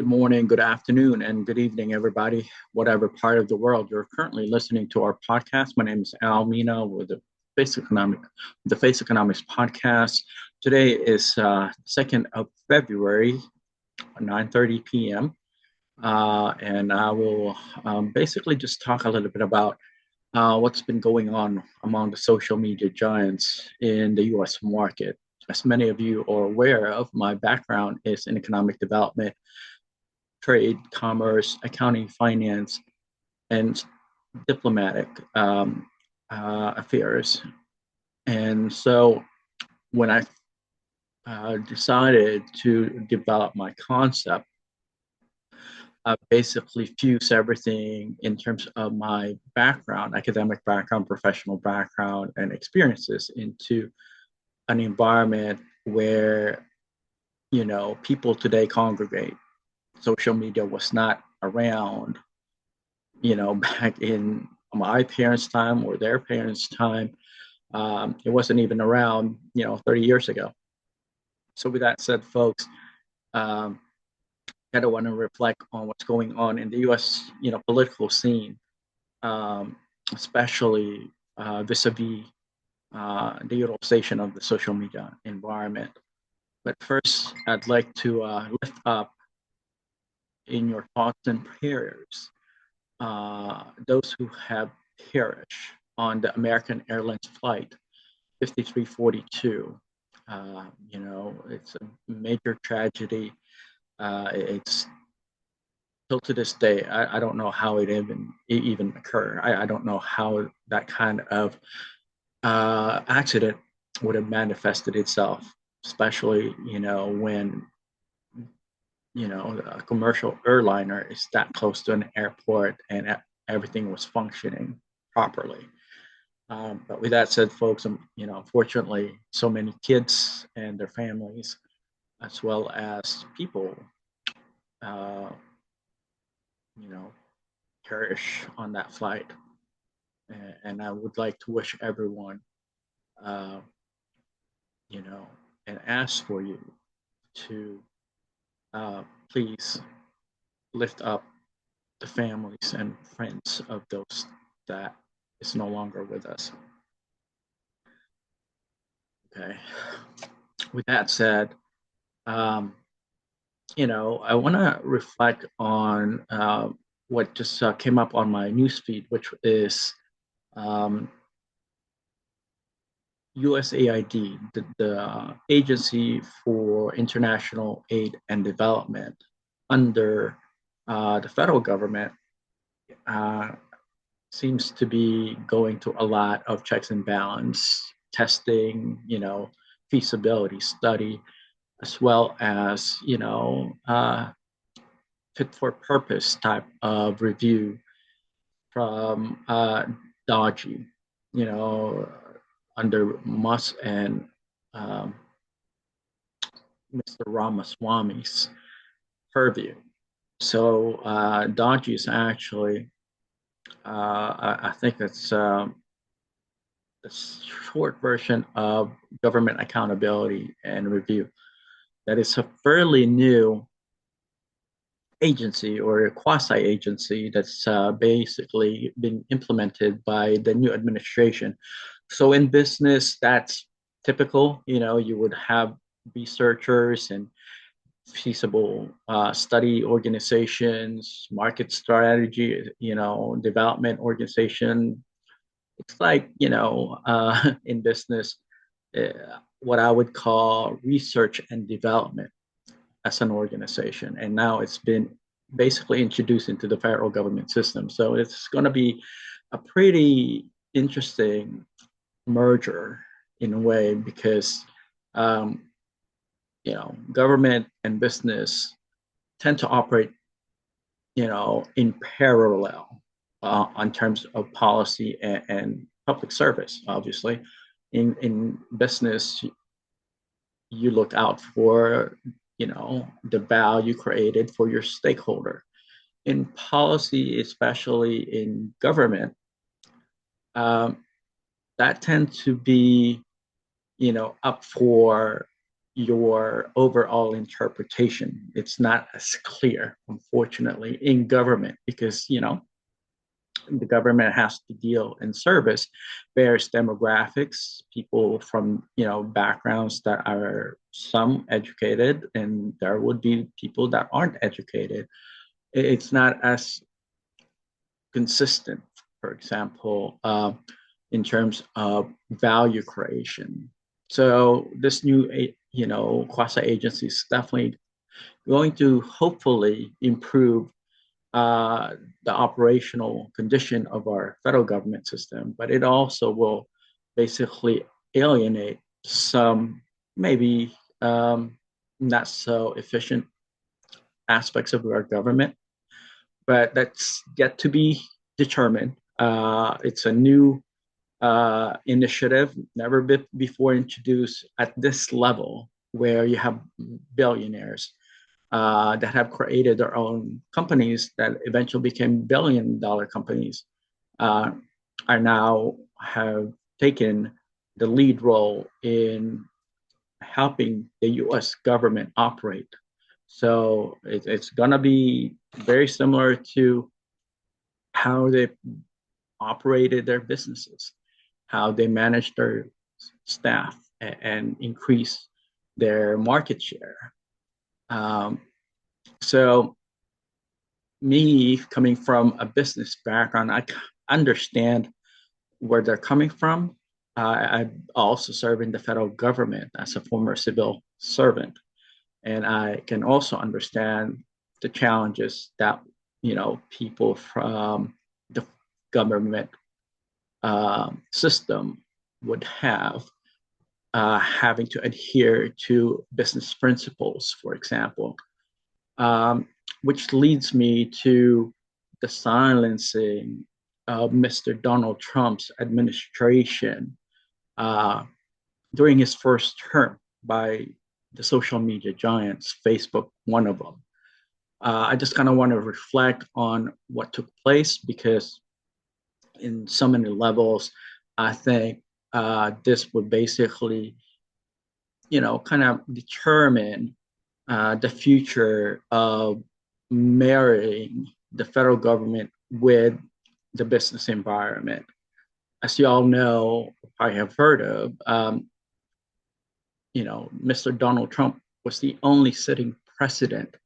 Good morning, good afternoon, and good evening, everybody, whatever part of the world you're currently listening to our podcast. My name is Al Mina with the Face Economics podcast. Today is 2nd of February, 9:30 p.m. And I will basically just talk a little bit about what's been going on among the social media giants in the US market. As many of you are aware of, my background is in economic development, trade, commerce, accounting, finance, and diplomatic affairs. And so when I decided to develop my concept, I basically fuse everything in terms of my background, academic background, professional background, and experiences into an environment where, people today congregate. Social media was not around, back in my parents' time or their parents' time. It wasn't even around, 30 years ago. So with that said, folks, um, I don't want to reflect on what's going on in the U.S., political scene, um, especially vis-a-vis the utilization of the social media environment. But first, I'd like to lift up in your thoughts and prayers those who have perished on the American Airlines flight 5342. It's a major tragedy. It's still to this day, I don't know how it even occurred. I don't know how that kind of accident would have manifested itself, especially, when a commercial airliner is that close to an airport and everything was functioning properly. But with that said, folks, unfortunately, so many kids and their families, as well as people, uh, you know, perish on that flight. And I would like to wish everyone, uh, you know, and ask for you to please lift up the families and friends of those that is no longer with us. Okay. With that said, um, I want to reflect on what just came up on my newsfeed, which is um, USAID, the Agency for International Aid and Development under the federal government, uh, seems to be going to a lot of checks and balance testing, feasibility study, as well as, fit for purpose type of review from Dodgy, you know, under Musk and um, Mr. Ramaswamy's purview. So Dodgy is actually, I think it's a short version of government accountability and review. That is a fairly new agency or a quasi agency that's basically been implemented by the new administration. So in business, that's typical. You would have researchers and feasible study organizations, market strategy, development organization. It's like, in business, what I would call research and development as an organization. And now it's been basically introduced into the federal government system. So it's going to be a pretty interesting merger in a way because, um, government and business tend to operate, in parallel on terms of policy and public service, obviously. In business, you look out for the value created for your stakeholder. In policy, especially in government, um, that tends to be up for your overall interpretation. It's not as clear, unfortunately, in government because, the government has to deal and service various demographics, people from, backgrounds that are some educated, and there would be people that aren't educated. It's not as consistent, for example, in terms of value creation. So this new, quasi agency is definitely going to hopefully improve uh, the operational condition of our federal government system, but it also will basically alienate some maybe not so efficient aspects of our government, but that's yet to be determined. It's a new initiative, never before introduced at this level, where you have billionaires that have created their own companies that eventually became billion-dollar companies, uh, are now have taken the lead role in helping the U.S. government operate. So it's going to be very similar to how they operated their businesses, how they managed their staff and increase their market share. Um, so me coming from a business background, I understand where they're coming from. I also serve in the federal government as a former civil servant, and I can also understand the challenges that people from the government system would have, having to adhere to business principles, for example, um, which leads me to the silencing of Mr. Donald Trump's administration uh, during his first term by the social media giants, Facebook, one of them. I just kind of want to reflect on what took place because, in so many levels, I think this would basically, kind of determine the future of marrying the federal government with the business environment. As you all know, I have heard of, Mr. Donald Trump was the only sitting president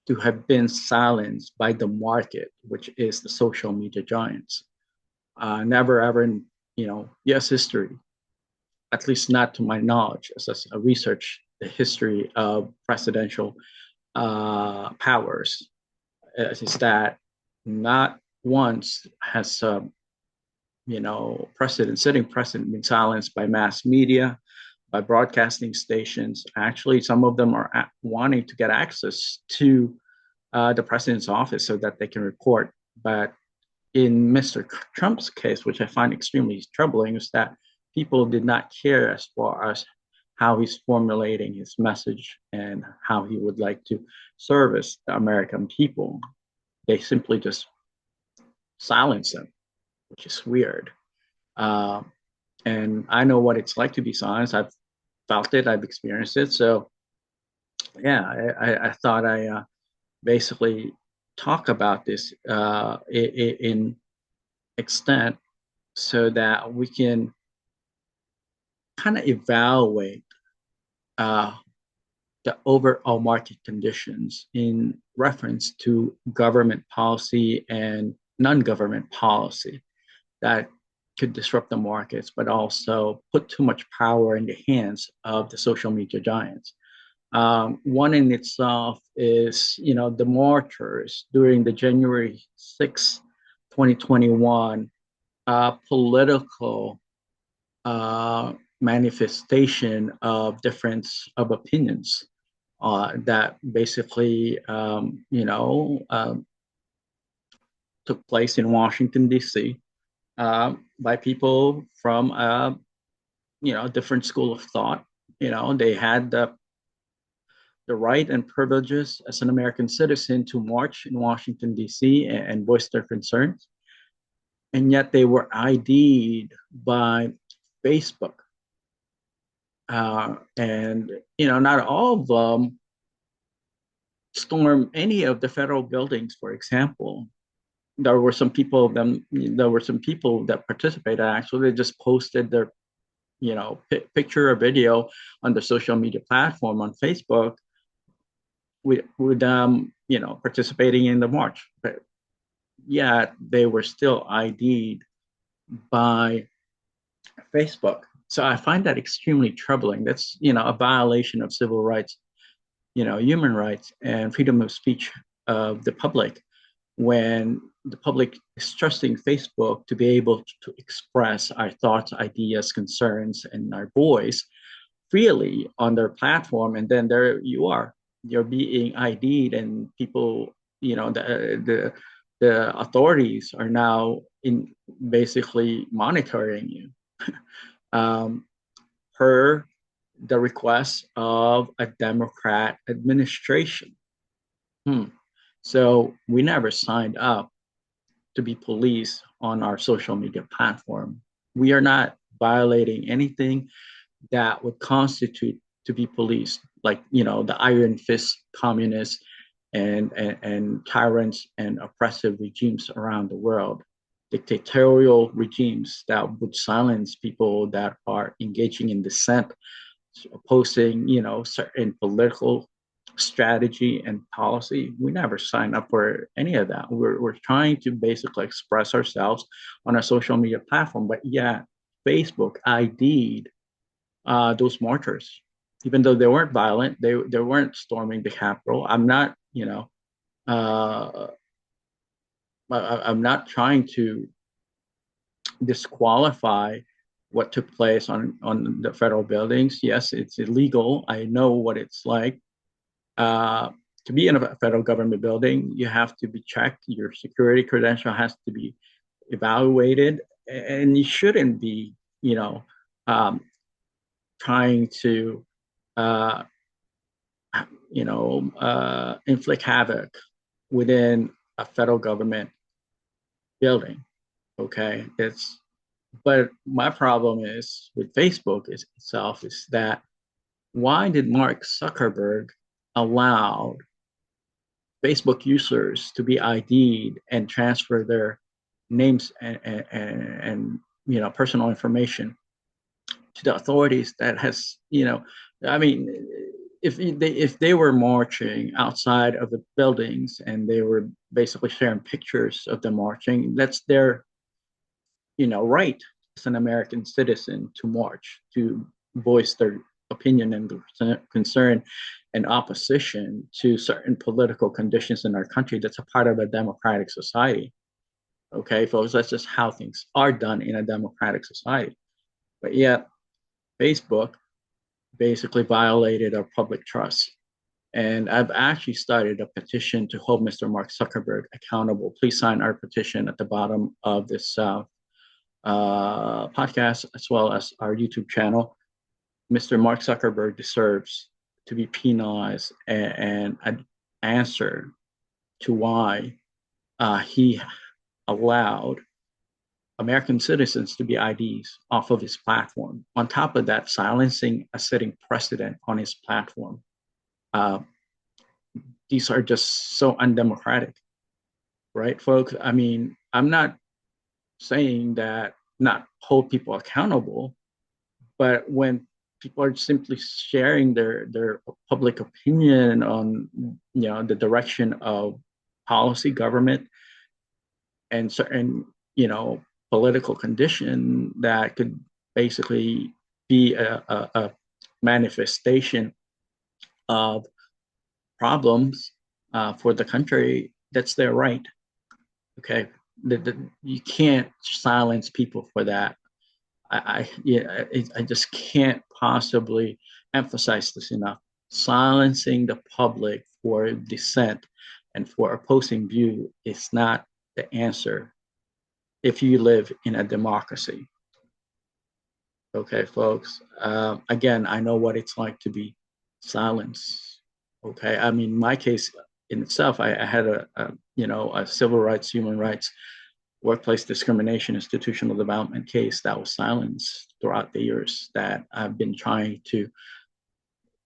to have been silenced by the market, which is the social media giants. Never ever in, U.S. history, at least not to my knowledge, as I research the history of presidential powers, is that not once has sitting president been silenced by mass media, by broadcasting stations. Actually, some of them are wanting to get access to the president's office so that they can report. But in Mr. Trump's case, which I find extremely troubling, is that people did not care as far as how he's formulating his message and how he would like to service the American people. They simply just silence him, which is weird. Um, and I know what it's like to be silenced. I've felt it, I've experienced it. So, yeah, I thought I basically talk about this in extent so that we can kind of evaluate uh, the overall market conditions in reference to government policy and non-government policy that could disrupt the markets, but also put too much power in the hands of the social media giants. One in itself is, the marchers during the January 6th, 2021 political manifestation of difference of opinions that basically, took place in Washington, D.C. By people from, different school of thought. They had the right and privileges as an American citizen to march in Washington, D.C. and voice their concerns. And yet they were ID'd by Facebook And not all of them storm any of the federal buildings. For example, there were some people that participated. Actually, they just posted their picture or video on the social media platform on Facebook with participating in the march. But yeah, they were still ID'd by Facebook. So I find that extremely troubling. That's a violation of civil rights, human rights and freedom of speech of the public, when the public is trusting Facebook to be able to express our thoughts, ideas, concerns, and our voice freely on their platform. And then there you are, you're being ID'd, and people, the authorities are now in basically monitoring you um, per the request of a Democrat administration. Hmm. So we never signed up to be police on our social media platform. We are not violating anything that would constitute to be policed, like the iron fist communists and tyrants and oppressive regimes around the world, dictatorial regimes that would silence people that are engaging in dissent, opposing certain political strategy and policy. We never sign up for any of that. We're trying to basically express ourselves on a social media platform, but yeah, Facebook ID'd those marchers, even though they weren't violent. They weren't storming the Capitol. Uh, I'm not trying to disqualify what took place on the federal buildings. Yes, it's illegal. I know what it's like. Uh, to be in a federal government building, you have to be checked. Your security credential has to be evaluated, and you shouldn't be, um, trying to, uh, inflict havoc within a federal government building. Okay, but my problem is with Facebook itself is that why did Mark Zuckerberg allow Facebook users to be ID'd and transfer their names and personal information to the authorities that has, I mean, if they were marching outside of the buildings and they were basically sharing pictures of the marching, that's their right as an American citizen to march, to voice their opinion and concern and opposition to certain political conditions in our country. That's a part of a democratic society. Okay, folks, that's just how things are done in a democratic society. But yet, Facebook basically violated our public trust. And I've actually started a petition to hold Mr. Mark Zuckerberg accountable. Please sign our petition at the bottom of this podcast, as well as our YouTube channel. Mr. Mark Zuckerberg deserves to be penalized and answer to why he allowed American citizens to be IDs off of his platform. On top of that, silencing a sitting precedent on his platform. Uh, these are just so undemocratic, right, folks? I mean, I'm not saying that not hold people accountable, but when people are simply sharing their public opinion on the direction of policy, government, and certain political condition that could basically be a manifestation of problems for the country, that's their right. Okay, you can't silence people for that. I just can't possibly emphasize this enough. Silencing the public for dissent and for opposing view is not the answer if you live in a democracy. Okay, folks. Again, I know what it's like to be silenced. Okay, I mean, my case in itself, I had a civil rights, human rights workplace discrimination institutional development case that was silenced throughout the years that I've been trying to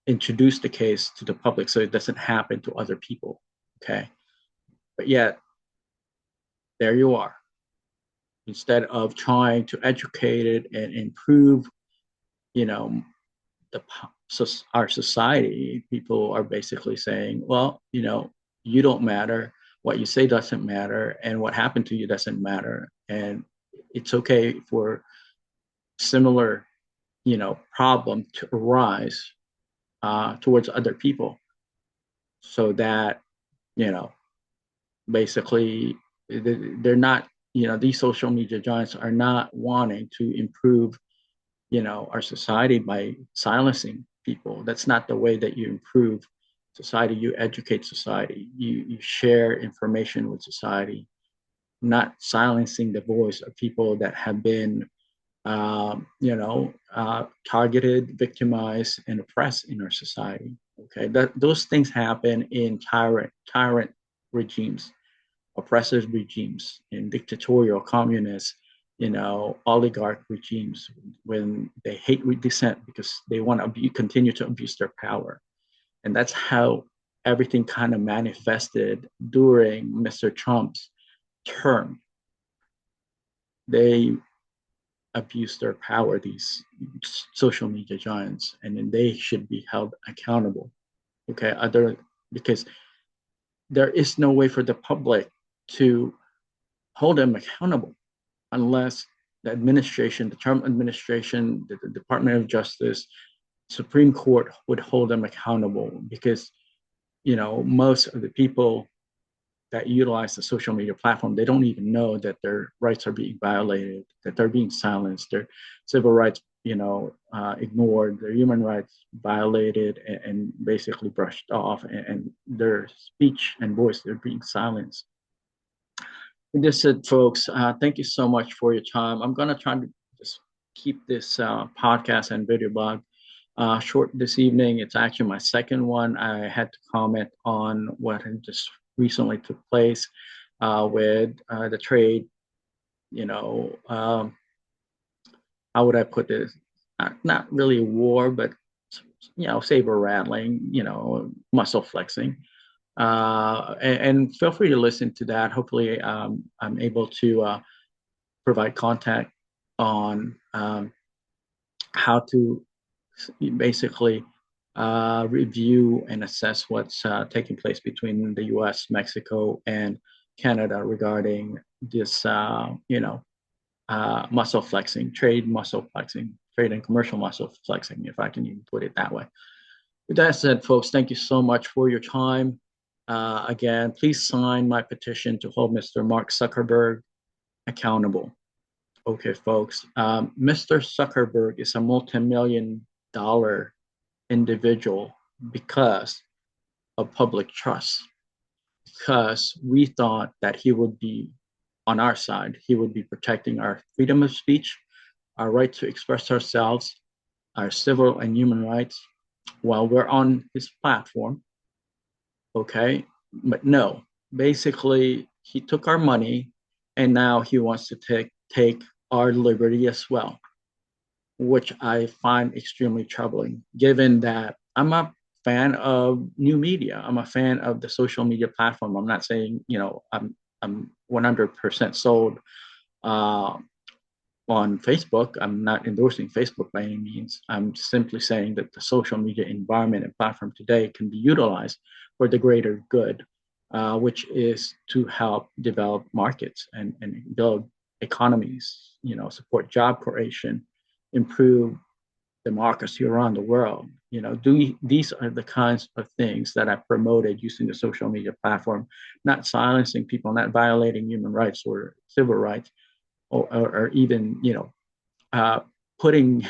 introduce the case to the public so it doesn't happen to other people. Okay. But yet, there you are. Instead of trying to educate it and improve, you know, the so our society, people are basically saying, well, you don't matter. What you say doesn't matter, and what happened to you doesn't matter. And it's okay for similar, problem to arise towards other people, so that you know, basically, they're not. These social media giants are not wanting to improve our society by silencing people. That's not the way that you improve society. You educate society. You share information with society, not silencing the voice of people that have been, targeted, victimized, and oppressed in our society. Okay, those things happen in tyrant regimes, oppressive regimes, in dictatorial, communist, oligarch regimes, when they hate dissent because they want to continue to abuse their power. And that's how everything kind of manifested during Mr. Trump's term. They abused their power, these social media giants, and then they should be held accountable. Okay, because there is no way for the public to hold them accountable unless the Trump administration, the Department of Justice, Supreme Court would hold them accountable, because most of the people that utilize the social media platform, they don't even know that their rights are being violated, that they're being silenced, their civil rights ignored, their human rights violated, and basically brushed off, and their speech and voice, they're being silenced. This said, folks, thank you so much for your time. I'm going to try to just keep this podcast and video blog short this evening. It's actually my second one. I had to comment on what had just recently took place with the trade, how would I put this? Not really a war, but, saber rattling, muscle flexing. And feel free to listen to that. Hopefully, I'm able to provide contact on how to basically review and assess what's taking place between the U.S., Mexico, and Canada regarding this, muscle flexing, trade and commercial muscle flexing, if I can even put it that way. With that said, folks, thank you so much for your time. Again, please sign my petition to hold Mr. Mark Zuckerberg accountable. Okay, folks. Mr. Zuckerberg is a multi-million-dollar individual because of public trust. Because we thought that he would be on our side. He would be protecting our freedom of speech, our right to express ourselves, our civil and human rights, while we're on his platform. Okay, but no, basically he took our money, and now he wants to take our liberty as well, which I find extremely troubling, given that I'm a fan of new media. I'm a fan of the social media platform. I'm not saying, I'm 100% sold on Facebook. I'm not endorsing Facebook by any means. I'm simply saying that the social media environment and platform today can be utilized for the greater good, which is to help develop markets and build economies, support job creation, improve democracy around the world. These are the kinds of things that I promoted using the social media platform, not silencing people, not violating human rights or civil rights, or even, putting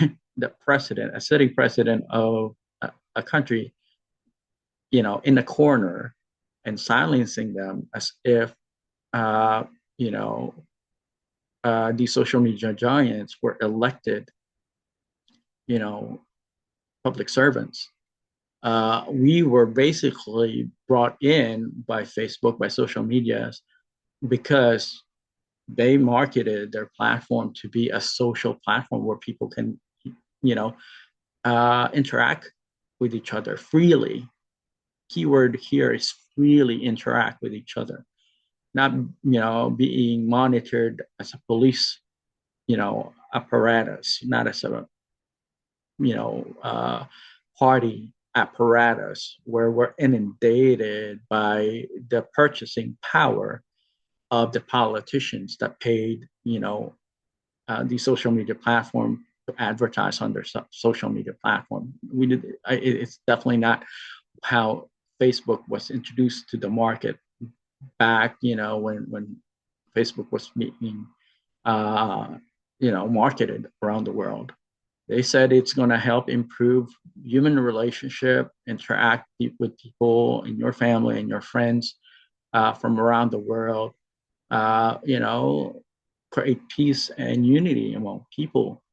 setting precedent of a country, in a corner and silencing them as if, these social media giants were elected, public servants. We were basically brought in by Facebook, by social medias, because they marketed their platform to be a social platform where people can, you know, interact with each other freely. Keyword here is freely interact with each other, not, being monitored as a police, apparatus, not as a, you know, uh, party apparatus where we're inundated by the purchasing power of the politicians that paid, the social media platform to advertise on their social media platform. It's definitely not how Facebook was introduced to the market back, when Facebook was being, uh, marketed around the world. They said it's going to help improve human relationship, interact with people in your family and your friends from around the world. Create peace and unity among people.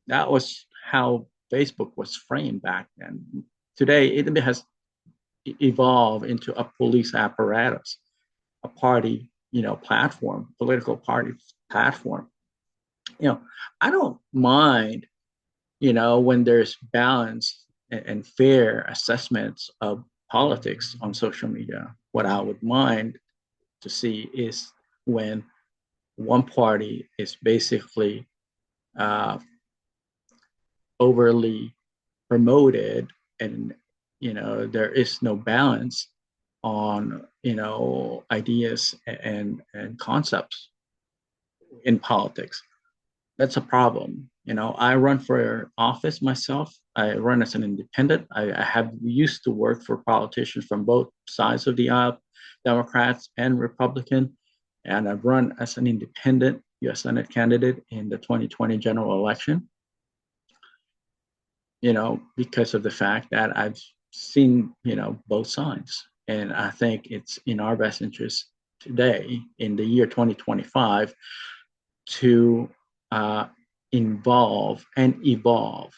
That was how Facebook was framed back then. Today, it has evolved into a police apparatus, a party, platform, political party platform. You know, I don't mind, when there's balance and fair assessments of politics on social media. What I would mind to see is when one party is basically uh, overly promoted, and there is no balance on ideas and concepts in politics. That's a problem. I run for office myself. I run as an independent. I have used to work for politicians from both sides of the aisle, Democrats and Republican, and I've run as an independent U.S. Senate candidate in the 2020 general election. Because of the fact that I've seen, both sides. And I think it's in our best interest today, in the year 2025, to involve and evolve,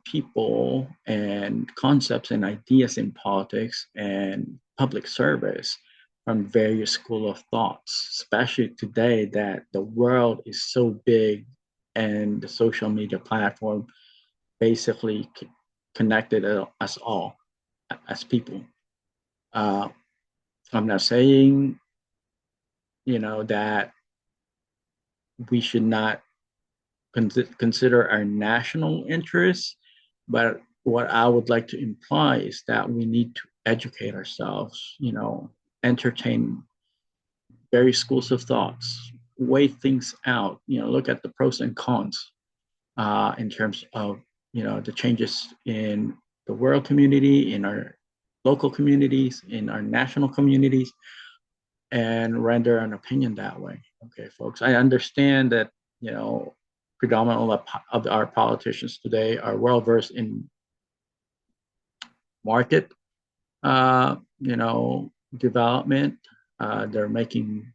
people and concepts and ideas in politics and public service from various school of thoughts, especially today that the world is so big and the social media platform basically connected us all as people. Uh, I'm not saying, that we should not consider our national interests, but what I would like to imply is that we need to educate ourselves, entertain various schools of thoughts, weigh things out, look at the pros and cons in terms of, the changes in the world community, in our local communities, in our national communities, and render an opinion that way. Okay, folks, I understand that, predominantly of our politicians today are well versed in market, development. They're making,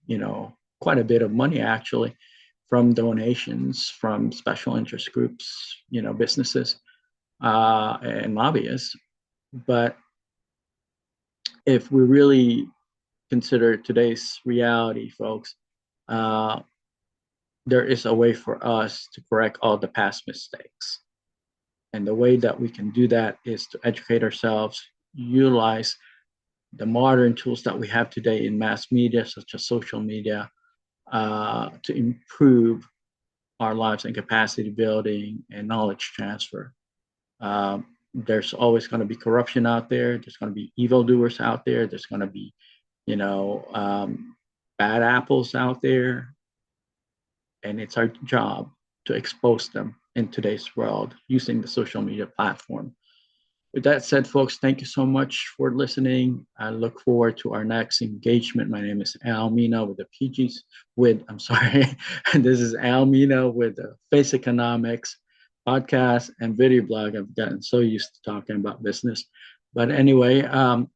quite a bit of money actually from donations from special interest groups, businesses and lobbyists. But if we really consider today's reality, folks, uh, there is a way for us to correct all the past mistakes. And the way that we can do that is to educate ourselves, utilize the modern tools that we have today in mass media, such as social media, to improve our lives and capacity building and knowledge transfer. There's always going to be corruption out there. There's going to be evildoers out there. There's going to be, bad apples out there. And it's our job to expose them in today's world using the social media platform. With that said, folks, thank you so much for listening. I look forward to our next engagement. My name is Al Mina with the PGs I'm sorry, this is Al Mina with the Face Economics podcast and video blog. I've gotten so used to talking about business. But anyway,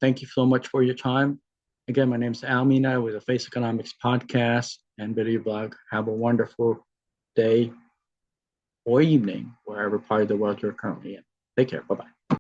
thank you so much for your time. Again, my name is Al Mina with the Face Economics podcast and video blog. Have a wonderful day or evening, wherever part of the world you're currently in. Take care. Bye-bye.